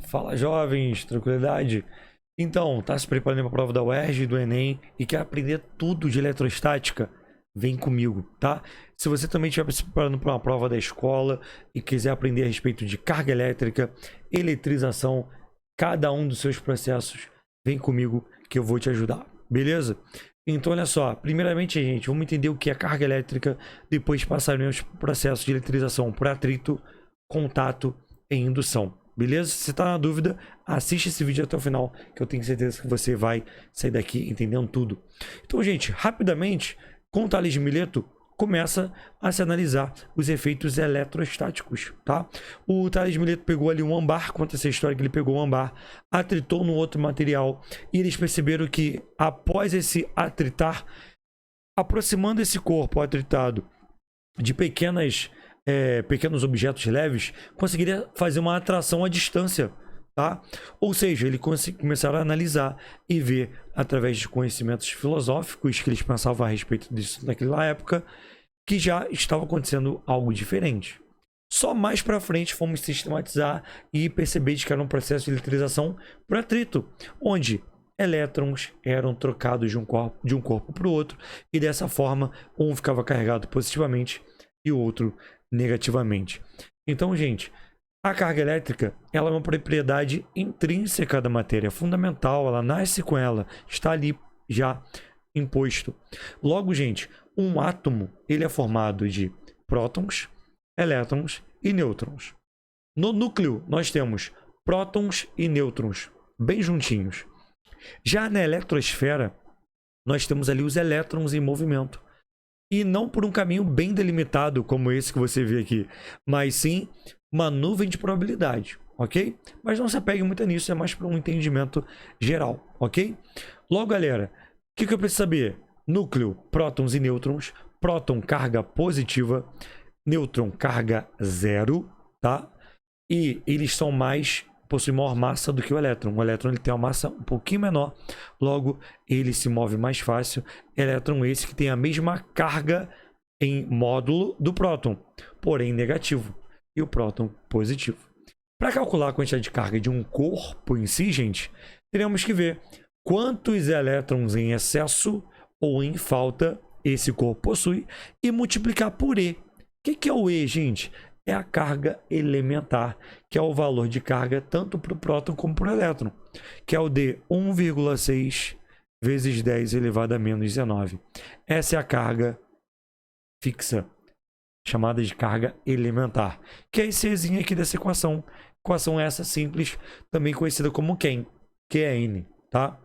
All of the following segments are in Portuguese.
Fala jovens, tranquilidade? Então, tá se preparando para a prova da UERJ e do Enem e quer aprender tudo de eletrostática? Vem comigo, tá? Se você também estiver se preparando para uma prova da escola e quiser aprender a respeito de carga elétrica, eletrização, cada um dos seus processos, vem comigo que eu vou te ajudar, beleza? Então, olha só, primeiramente, gente, vamos entender o que é carga elétrica, depois passaremos para o processo de eletrização por atrito, contato e indução. Beleza? Se você tá na dúvida, assiste esse vídeo até o final, que eu tenho certeza que você vai sair daqui entendendo tudo. Então, gente, rapidamente, com o Tales de Mileto, começa a se analisar os efeitos eletrostáticos, tá? O Tales de Mileto pegou ali um ambar, conta essa história que ele pegou um ambar, atritou no outro material, e eles perceberam que após esse atritar, aproximando esse corpo atritado de pequenos objetos leves, conseguiria fazer uma atração à distância, tá? Ou seja, ele começaram a analisar e ver, através de conhecimentos filosóficos que eles pensavam a respeito disso naquela época, que já estava acontecendo algo diferente. Só mais para frente fomos sistematizar e perceber que era um processo de eletrização por atrito, onde elétrons eram trocados de um corpo para o outro, e dessa forma um ficava carregado positivamente e o outro negativamente. Então, gente, a carga elétrica, ela é uma propriedade intrínseca da matéria, fundamental, ela nasce com ela, está ali já imposto. Logo, gente, um átomo, ele é formado de prótons, elétrons e nêutrons. No núcleo, nós temos prótons e nêutrons, bem juntinhos. Já na eletrosfera, nós temos ali os elétrons em movimento. E não por um caminho bem delimitado, como esse que você vê aqui, mas sim uma nuvem de probabilidade, ok? Mas não se apegue muito nisso, é mais para um entendimento geral, ok? Logo, galera, o que eu preciso saber? Núcleo, prótons e nêutrons. Próton, carga positiva. Nêutron, carga zero, tá? E eles possuem maior massa do que o elétron. O elétron ele tem uma massa um pouquinho menor, logo ele se move mais fácil. Elétron esse que tem a mesma carga em módulo do próton, porém negativo, e o próton positivo. Para calcular a quantidade de carga de um corpo em si, gente, teremos que ver quantos elétrons em excesso ou em falta esse corpo possui e multiplicar por E. O que é o E, gente? É a carga elementar, que é o valor de carga tanto para o próton como para o elétron, que é o de 1,6 vezes 10 elevado a menos 19. Essa é a carga fixa, chamada de carga elementar, que é esse Ezinho aqui dessa equação. Equação essa simples, também conhecida como QN, QN, tá?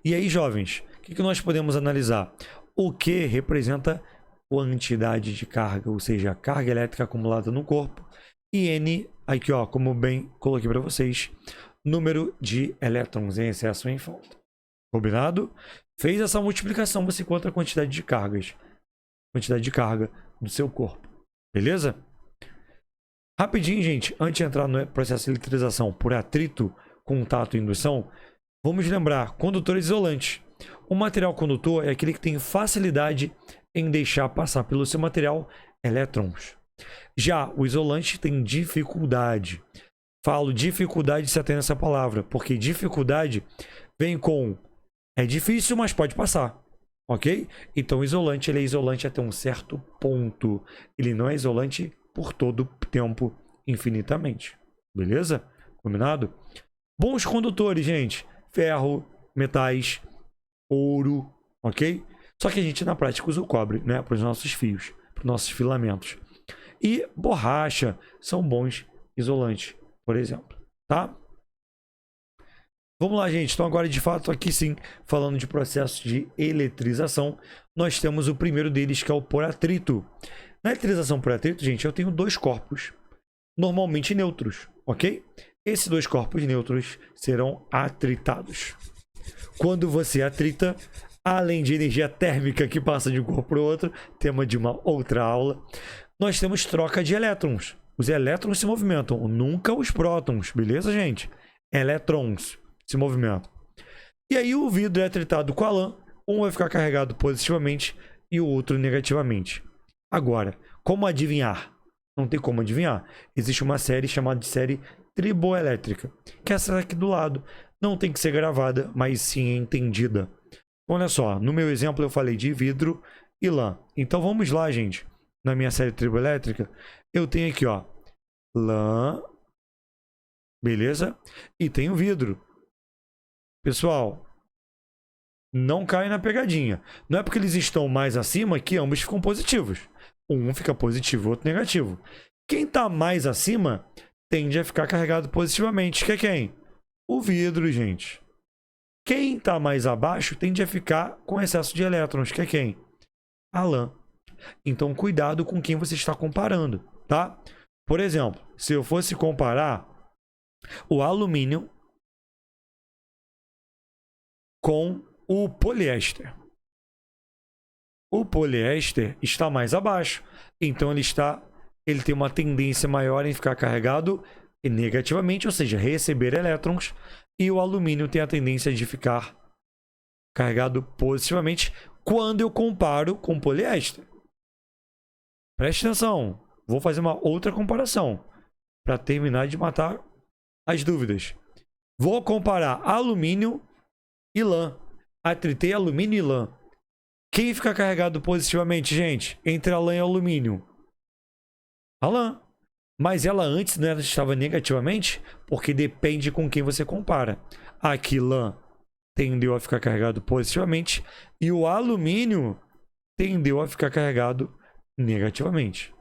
E aí, jovens, o que nós podemos analisar? O Q representa quantidade de carga, ou seja, a carga elétrica acumulada no corpo, e N, aqui ó, como bem coloquei para vocês, número de elétrons em excesso ou em falta. Combinado? Fez essa multiplicação, você encontra a quantidade de cargas, quantidade de carga do seu corpo, beleza? Rapidinho, gente, antes de entrar no processo de eletrização por atrito, contato e indução, vamos lembrar, condutores isolantes. O material condutor é aquele que tem facilidade em deixar passar pelo seu material elétrons. Já o isolante tem dificuldade. Falo dificuldade se atende a essa palavra, porque dificuldade vem com é difícil, mas pode passar, ok? Então o isolante, ele é isolante até um certo ponto. Ele não é isolante por todo o tempo, infinitamente. Beleza? Combinado? Bons condutores, gente. Ferro, metais, ouro, ok? Só que a gente na prática usa o cobre, né? Para os nossos fios, para os nossos filamentos. E borracha são bons isolantes, por exemplo, tá? Vamos lá, gente. Então agora de fato aqui sim, falando de processo de eletrização, nós temos o primeiro deles que é o por atrito. Na eletrização por atrito, gente, eu tenho dois corpos, normalmente neutros, ok? Esses dois corpos neutros serão atritados. Quando você atrita, além de energia térmica que passa de um corpo para o outro, tema de uma outra aula, nós temos troca de elétrons. Os elétrons se movimentam, nunca os prótons, beleza, gente? Elétrons se movimentam. E aí o vidro é atritado com a lã, um vai ficar carregado positivamente e o outro negativamente. Agora, como adivinhar? Não tem como adivinhar. Existe uma série chamada de série triboelétrica, que é essa aqui do lado. Não tem que ser gravada, mas sim entendida. Olha só, no meu exemplo eu falei de vidro e lã. Então vamos lá, gente. Na minha série triboelétrica, eu tenho aqui, ó, lã, beleza? E tenho vidro. Pessoal, não cai na pegadinha. Não é porque eles estão mais acima que ambos ficam positivos. Um fica positivo, o outro negativo. Quem está mais acima tende a ficar carregado positivamente. Que é quem? O vidro, gente. Quem está mais abaixo tende a ficar com excesso de elétrons. Que é quem? A lã. Então, cuidado com quem você está comparando, tá? Por exemplo, se eu fosse comparar o alumínio com o poliéster. O poliéster está mais abaixo, então ele tem uma tendência maior em ficar carregado negativamente, ou seja, receber elétrons, e o alumínio tem a tendência de ficar carregado positivamente quando eu comparo com o poliéster. Preste atenção, vou fazer uma outra comparação para terminar de matar as dúvidas. Vou comparar alumínio e lã. Atritei alumínio e lã. Quem fica carregado positivamente, gente, entre a lã e o alumínio? A lã. Mas ela antes não estava negativamente? Porque depende com quem você compara. Aqui, lã tendeu a ficar carregado positivamente e o alumínio tendeu a ficar carregado negativamente.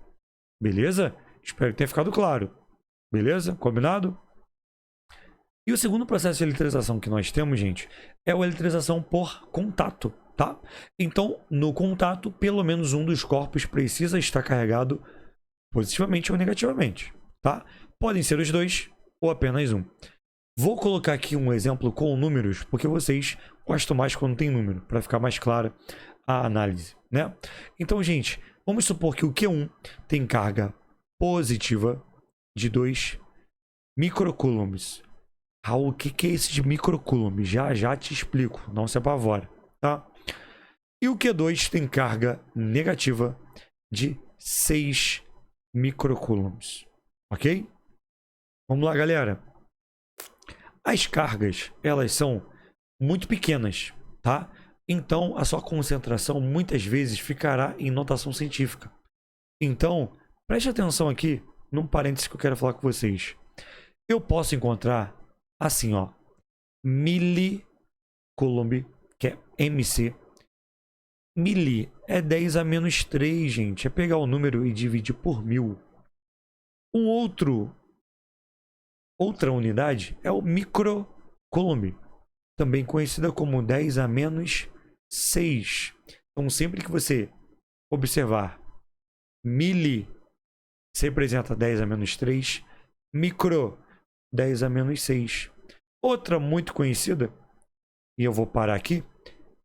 Beleza? Espero que tenha ficado claro. Beleza? Combinado? E o segundo processo de eletrização que nós temos, gente, é a eletrização por contato, tá? Então, no contato, pelo menos um dos corpos precisa estar carregado positivamente ou negativamente, tá? Podem ser os dois ou apenas um. Vou colocar aqui um exemplo com números, porque vocês gostam mais quando tem número, para ficar mais clara a análise, né? Então, gente, vamos supor que o Q1 tem carga positiva de 2 microcoulombs. Raul, o que é esse de microcoulomb? Já te explico, não se apavora, tá? E o Q2 tem carga negativa de 6 microcoulombs, ok? Vamos lá, galera. As cargas, elas são muito pequenas, tá? Então, a sua concentração muitas vezes ficará em notação científica. Então, preste atenção aqui num parênteses que eu quero falar com vocês. Eu posso encontrar assim, ó, milicoulomb, que é MC. Mili é 10 a menos 3, gente. É pegar o número e dividir por 1000. Outra unidade é o microcoulomb, também conhecida como 10 a menos 6. Então, sempre que você observar mili, se representa 10 a menos 3, micro, 10 a menos 6. Outra muito conhecida, e eu vou parar aqui,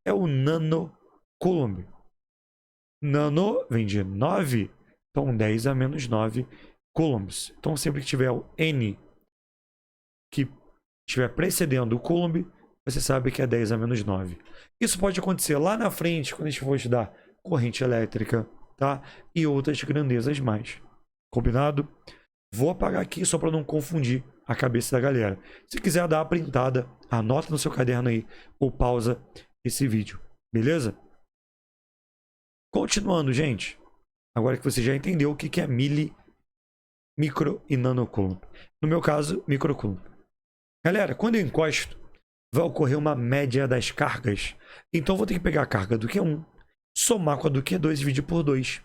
é o nanocoulomb. Nano vem de 9, então 10 a menos 9 coulombs. Então, sempre que tiver o N que estiver precedendo o coulomb, você sabe que é 10 a menos 9. Isso pode acontecer lá na frente, quando a gente for estudar corrente elétrica, tá? E outras grandezas mais. Combinado? Vou apagar aqui só para não confundir a cabeça da galera. Se quiser dar a printada, anota no seu caderno aí ou pausa esse vídeo. Beleza? Continuando, gente. Agora que você já entendeu o que é mili, micro e nanocoulomb. No meu caso, microcoulomb. Galera, quando eu encosto, vai ocorrer uma média das cargas. Então, vou ter que pegar a carga do Q1, somar com a do Q2 e dividir por 2.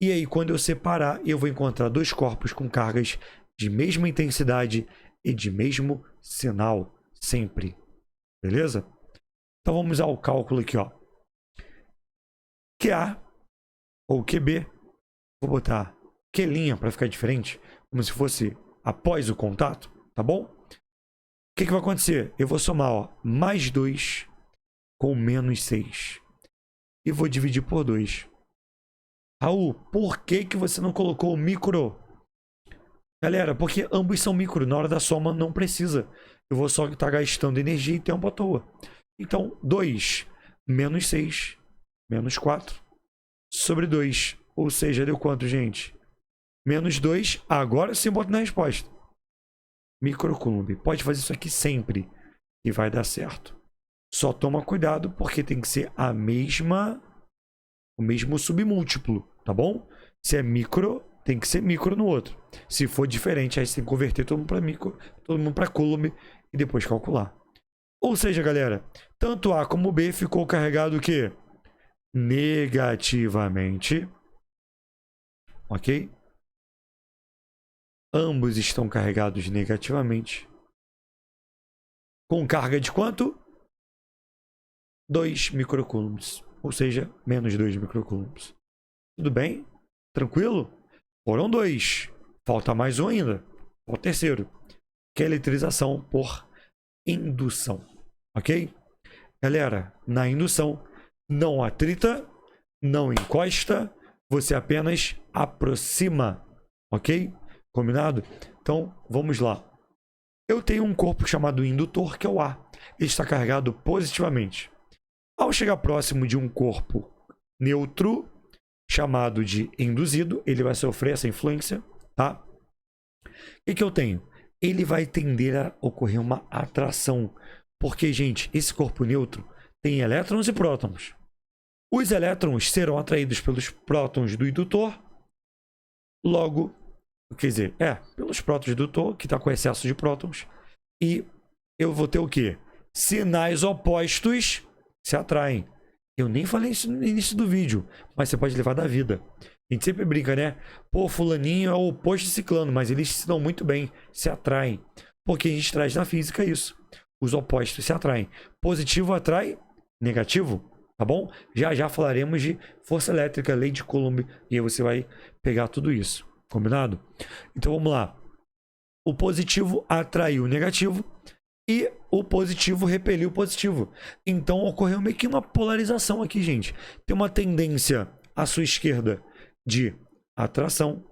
E aí, quando eu separar, eu vou encontrar dois corpos com cargas de mesma intensidade e de mesmo sinal, sempre. Beleza? Então, vamos ao cálculo aqui, ó. QA ou QB, vou botar Q' para ficar diferente, como se fosse após o contato, tá bom? O que vai acontecer? Eu vou somar, ó, mais 2 com menos 6. E vou dividir por 2. Raul, por que você não colocou o micro? Galera, porque ambos são micro. Na hora da soma não precisa. Eu vou só estar gastando energia e tempo à toa. Então, 2 menos 6 menos 4 sobre 2. Ou seja, deu quanto, gente? Menos 2. Agora sim boto na resposta. microcoulomb. Pode fazer isso aqui sempre e vai dar certo. Só toma cuidado porque tem que ser o mesmo submúltiplo, tá bom? Se é micro, tem que ser micro no outro. Se for diferente, aí você tem que converter todo mundo para micro, todo mundo para coulomb e depois calcular. Ou seja, galera, tanto A como B ficou carregado o quê? Negativamente. Ok? Ambos estão carregados negativamente. Com carga de quanto? 2 microcoulombs. Ou seja, menos 2 microcoulombs. Tudo bem? Tranquilo? Foram 2. Falta mais um ainda. O terceiro. Que é a eletrização por indução. Ok? Galera, na indução, não atrita, não encosta, você apenas aproxima. Ok? Combinado? Então, vamos lá. Eu tenho um corpo chamado indutor, que é o A. Ele está carregado positivamente. Ao chegar próximo de um corpo neutro, chamado de induzido, ele vai sofrer essa influência, tá? O que eu tenho? Ele vai tender a ocorrer uma atração. Porque, gente, esse corpo neutro tem elétrons e prótons. Os elétrons serão atraídos pelos prótons do indutor. Logo, quer dizer, pelos prótons do indutor, que está com excesso de prótons. E eu vou ter o quê? Sinais opostos se atraem. Eu nem falei isso no início do vídeo, mas você pode levar da vida. A gente sempre brinca, né? Pô, fulaninho é o oposto de ciclano, mas eles se dão muito bem, se atraem. Porque a gente traz na física isso. Os opostos se atraem. Positivo atrai negativo, tá bom? Já já falaremos de força elétrica, lei de Coulomb, e aí você vai pegar tudo isso. Combinado? Então vamos lá. O positivo atraiu o negativo e o positivo repeliu o positivo. Então ocorreu meio que uma polarização aqui, gente. Tem uma tendência à sua esquerda de atração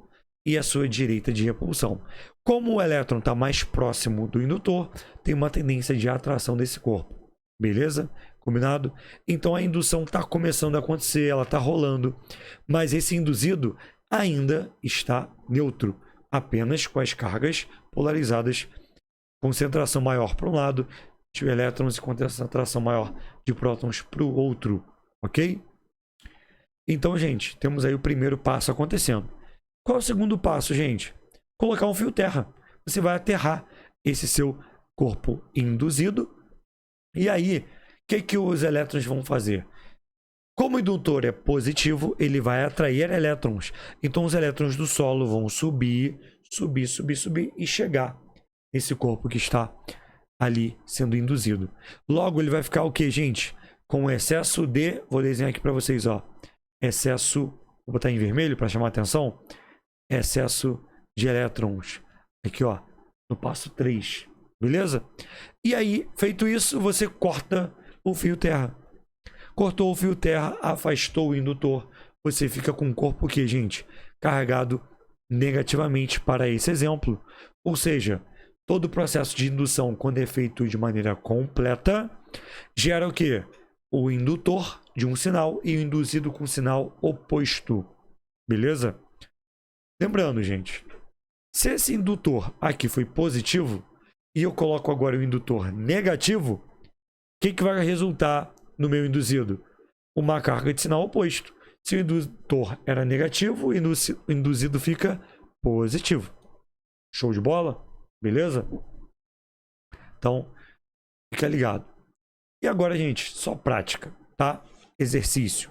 e à sua direita de repulsão. Como o elétron está mais próximo do indutor, tem uma tendência de atração desse corpo. Beleza? Combinado? Então a indução está começando a acontecer, ela está rolando, mas esse induzido ainda está neutro, apenas com as cargas polarizadas, concentração maior para um lado de elétrons e concentração maior de prótons para o outro, ok? Então, gente, temos aí o primeiro passo acontecendo. Qual é o segundo passo, gente? Colocar um fio terra. Você vai aterrar esse seu corpo induzido. E aí, o que os elétrons vão fazer? Como o indutor é positivo, ele vai atrair elétrons. Então, os elétrons do solo vão subir e chegar nesse corpo que está ali sendo induzido. Logo, ele vai ficar o que, gente? Com excesso de... Vou desenhar aqui para vocês, ó. Excesso... Vou botar em vermelho para chamar a atenção. Excesso de elétrons. Aqui, ó. No passo 3. Beleza? E aí, feito isso, você corta o fio terra. Cortou o fio terra, afastou o indutor. Você fica com um corpo que, gente, carregado negativamente para esse exemplo. Ou seja, todo o processo de indução, quando é feito de maneira completa, gera o quê? O indutor de um sinal e o induzido com sinal oposto. Beleza? Lembrando, gente, se esse indutor aqui foi positivo e eu coloco agora o indutor negativo, o que vai resultar no meu induzido? Uma carga de sinal oposto. Se o indutor era negativo, o induzido fica positivo. Show de bola? Beleza? Então, fica ligado. E agora, gente, só prática, tá? Exercício.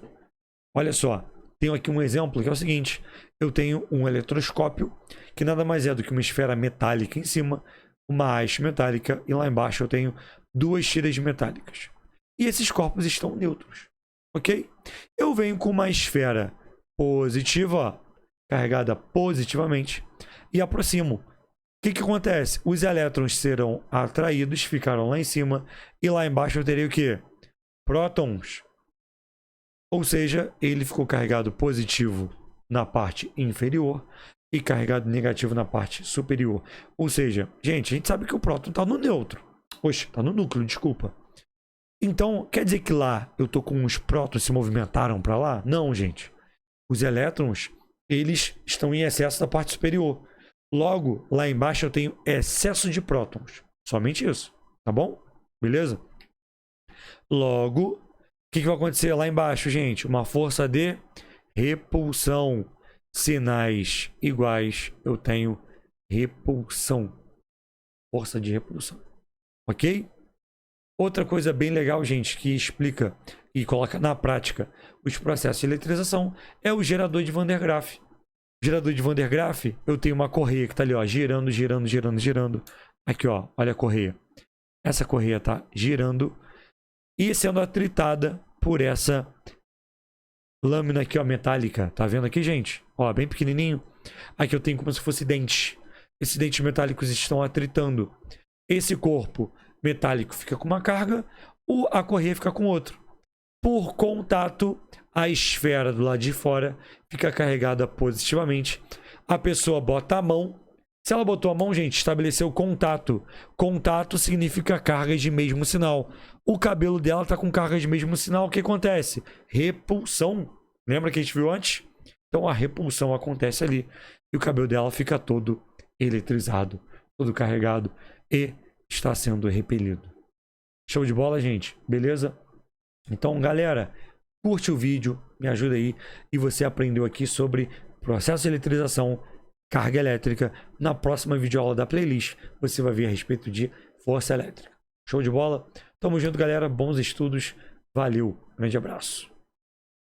Olha só, tenho aqui um exemplo que é o seguinte. Eu tenho um eletroscópio, que nada mais é do que uma esfera metálica em cima, uma haste metálica, e lá embaixo eu tenho duas tiras metálicas. E esses corpos estão neutros, ok? Eu venho com uma esfera positiva, ó, carregada positivamente, e aproximo. O que acontece? Os elétrons serão atraídos, ficaram lá em cima, e lá embaixo eu terei o quê? Prótons. Ou seja, ele ficou carregado positivo na parte inferior e carregado negativo na parte superior. Ou seja, gente, a gente sabe que o próton está no neutro. Oxe, está no núcleo, desculpa. Então, quer dizer que lá eu tô com os prótons se movimentaram para lá? Não, gente. Os elétrons, eles estão em excesso da parte superior. Logo, lá embaixo eu tenho excesso de prótons. Somente isso, tá bom? Beleza? Logo, o que vai acontecer lá embaixo, gente? Uma força de repulsão. Sinais iguais, eu tenho repulsão. Força de repulsão. Ok? Outra coisa bem legal, gente, que explica e coloca na prática os processos de eletrização é o gerador de Van der Graaf. Gerador de Van der Graaf, eu tenho uma correia que tá ali, ó, girando, girando, girando, girando. Aqui, ó, olha a correia. Essa correia tá girando e sendo atritada por essa lâmina aqui, ó, metálica. Tá vendo aqui, gente? Ó, bem pequenininho. Aqui eu tenho como se fosse dente. Esses dentes metálicos estão atritando. Esse corpo metálico fica com uma carga, a correia fica com outro. Por contato, a esfera do lado de fora fica carregada positivamente. A pessoa bota a mão. Se ela botou a mão, gente, estabeleceu contato. Contato significa carga de mesmo sinal. O cabelo dela está com carga de mesmo sinal. O que acontece? Repulsão. Lembra que a gente viu antes? Então a repulsão acontece ali. E o cabelo dela fica todo eletrizado, todo carregado e está sendo repelido. Show de bola, gente? Beleza? Então, galera, curte o vídeo, me ajuda aí. E você aprendeu aqui sobre processo de eletrização, carga elétrica. Na próxima videoaula da playlist, você vai ver a respeito de força elétrica. Show de bola? Tamo junto, galera. Bons estudos. Valeu. Grande abraço.